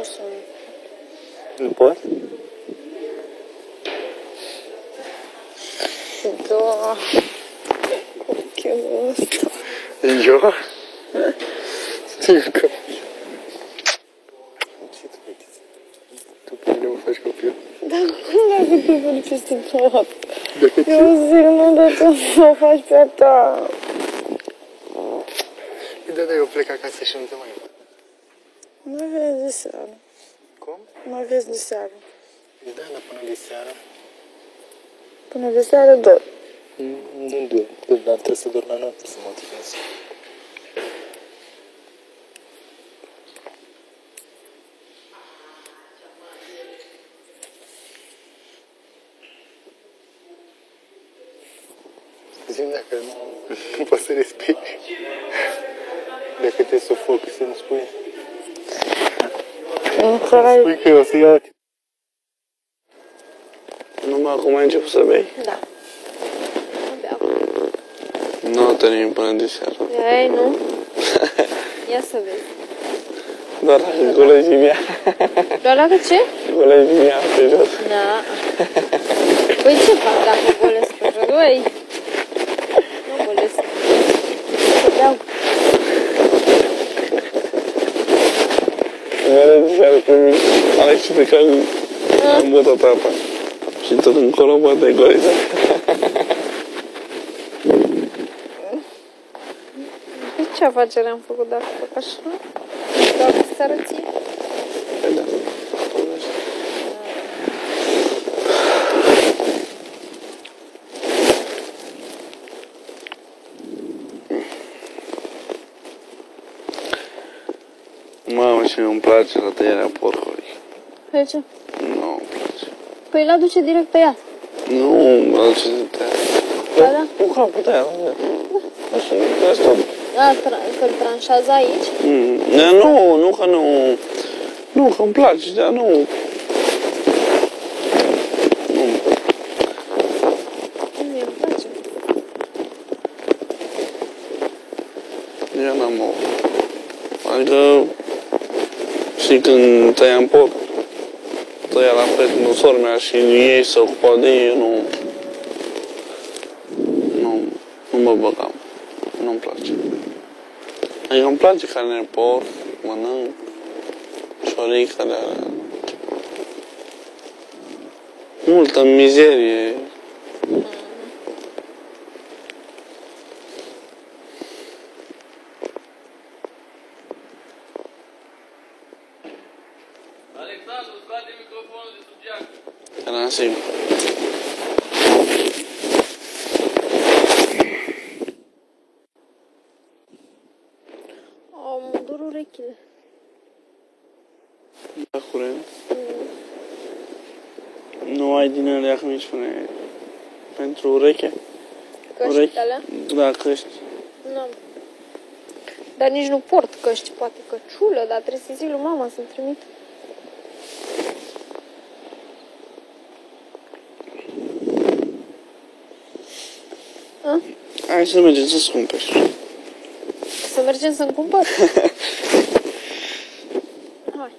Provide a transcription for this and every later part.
Nu sunt. Nu pot? Da. Ochiul ăsta. Eu? Stincă. Ce tu faci? Tu pe mine mă faci copil? Dar cum dacă te văd peste tot? Dacă ce? Eu zic, nu de ce mă faci pe ta. Da, eu plec acasă și nu te mai văd. Mă vezi de seară. Cum? Mă vezi de seară. Da, dar până de seară. Până de seară dor. Nu dorm, dar trebuie să dorm la noapte să mă odihnesc. Zi-mi dacă nu poți să respiri. Dacă te sufoc, să-mi spui. Spui că o să iau. Numai acum ai început să bei? Da. Abia. Nu te nimic până de seară. Ei, nu? Ia să vezi. Doar dacă colegii mea. Doar dacă ce? Colegii mea pe jos. Da. Păi ce fac dacă golesc pe jos? Băi, nu golesc. Să beau. Mereu de seară pe mine. Alex pe care am bătat apa. Și tot încolo poate golița. Păi ce afacere am făcut dacă fac așa? Doar ca să arăt ție? Păi da. Mamă, și îmi place la tăierea porcului. Păi ce? Nu îmi place. Păi îl aduce direct pe ea. Nu, mă aduce de tăiat. Da, da. Cu capul tăiat. Așa, asta tot. Da, că-l tranșează aici. Nu, că nu. Nu, că îmi place, dar nu. Mie îmi place. Eu n-am ouă. Adică și când tăiam porc, tăia la prietenul sora mea și ei se ocupau de ei, nu mă băgam. Nu-mi place. Adică îmi place carne de porc, mănânc, ciorică de alea. Multă mizerie. Alexandru, scoate microfonul de sub geacă. Eram sigur. Mă dor urechile. Da, curent. Nu ai din alea, cum îi spune, pentru ureche? Căștile alea? Da, căști. Nu. Dar nici nu port căști, poate căciulă, dar trebuie să zic lui mama să-mi trimit. Hai să mergem să-ți cumperi. Să mergem să-mi cumpăr? Hai.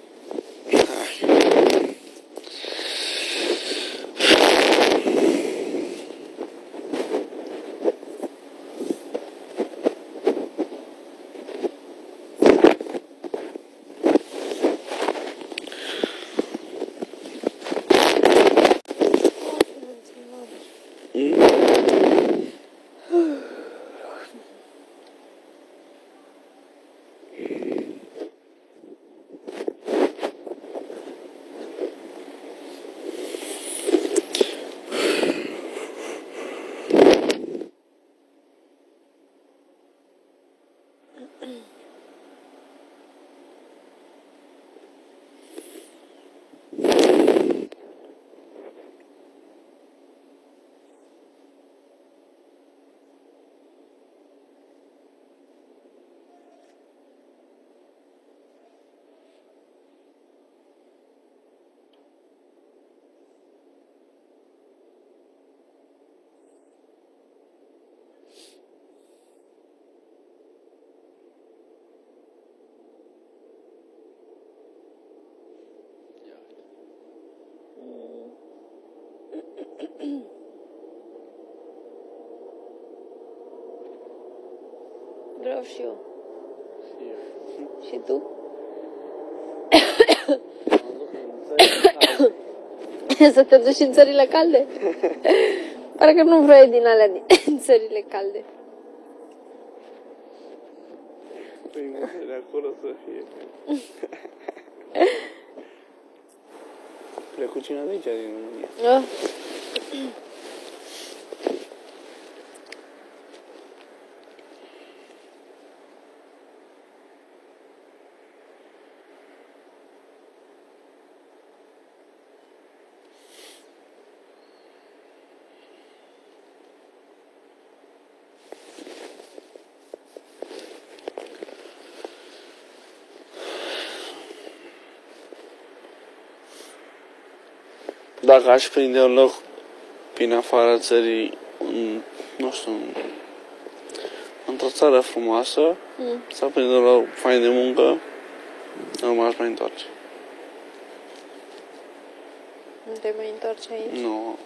Vreau și eu. Și eu. Și tu? Să te duci în țările calde? Parcă nu vrei din alea din țările calde. Păi de acolo să fie. Plecu cine de aici, din România. Ah. Dacă aș prinde un loc prin afara țării, nu știu, într-o țară frumoasă, sau prinde un loc fain de muncă, nu m-aș mai întoarce. Nu te mai întorci aici? Nu.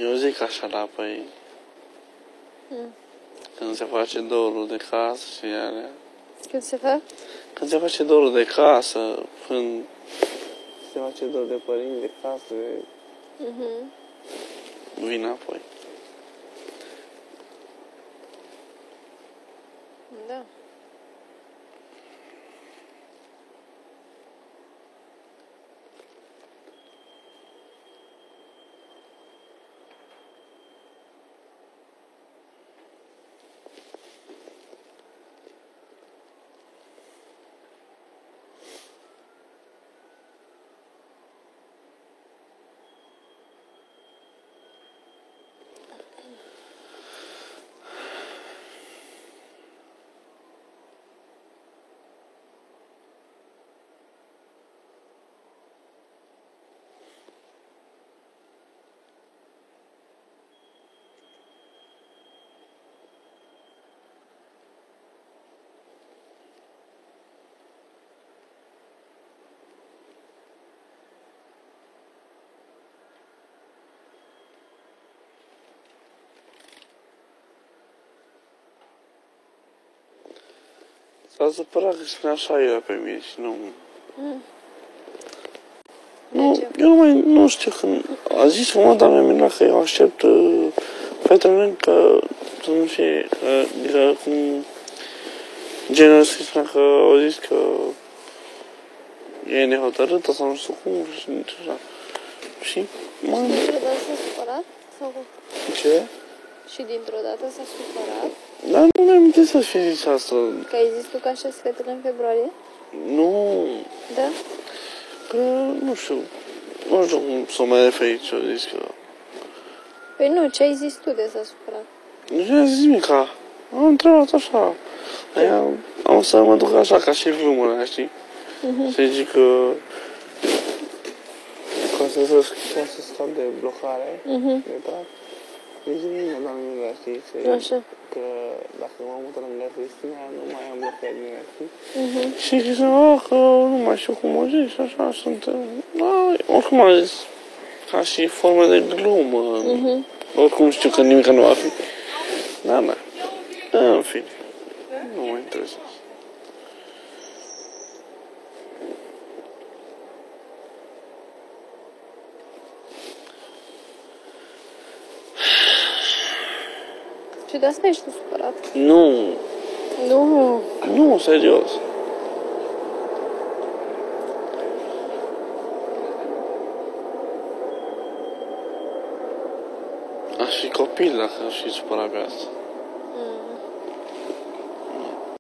Eu zic așa la păi, când se face dorul de casă și alea. Când se fac? Când se face dorul de casă, când se face dor de părinți de casă, vin apoi. Da. S-a supărat că spune așa el pe mine și nu... Nu, eu nu știu când... A zis mă, dar mi-a minunat că eu aștept fetele mele că să nu fie... Adică cum... Genul ăsta spunea că au zis că... E nehotărâtă sau nu știu cum și așa. Și... Și dintr-o dată s-a supărat? Sau cum? Ce? Și dintr-o dată s-a supărat? Dar nu mi-am amintit să fi zis asta. Că ai zis tu că aștept fetele în februarie? Nu... Da? Că, nu știu cum să mai referi ce-o zis că... Păi nu, ce ai zis tu de s-a supărat? Nu mi-a zis nimica. Am întrebat așa. Am să mă duc așa, ca și vlumăra, știi? Să zic că... Ca să scap de blocare, de dat. Deci nimeni, dar nu mi-a știi, Așa. că dacă m-am mutat lângă Cristina, nu mai am blocare din ea, știi? Și Cristina, că nu mai știu cum o zic și așa, suntem... Da, oricum am zis, ca și formă de glumă. Oricum știu că nimic nu va fi. Da, în fine, nu mă interesează. Și de asta ești tu supărat? Nu, Nu. nu, serios. Aș fi copil dacă aș fi supărat pe asta.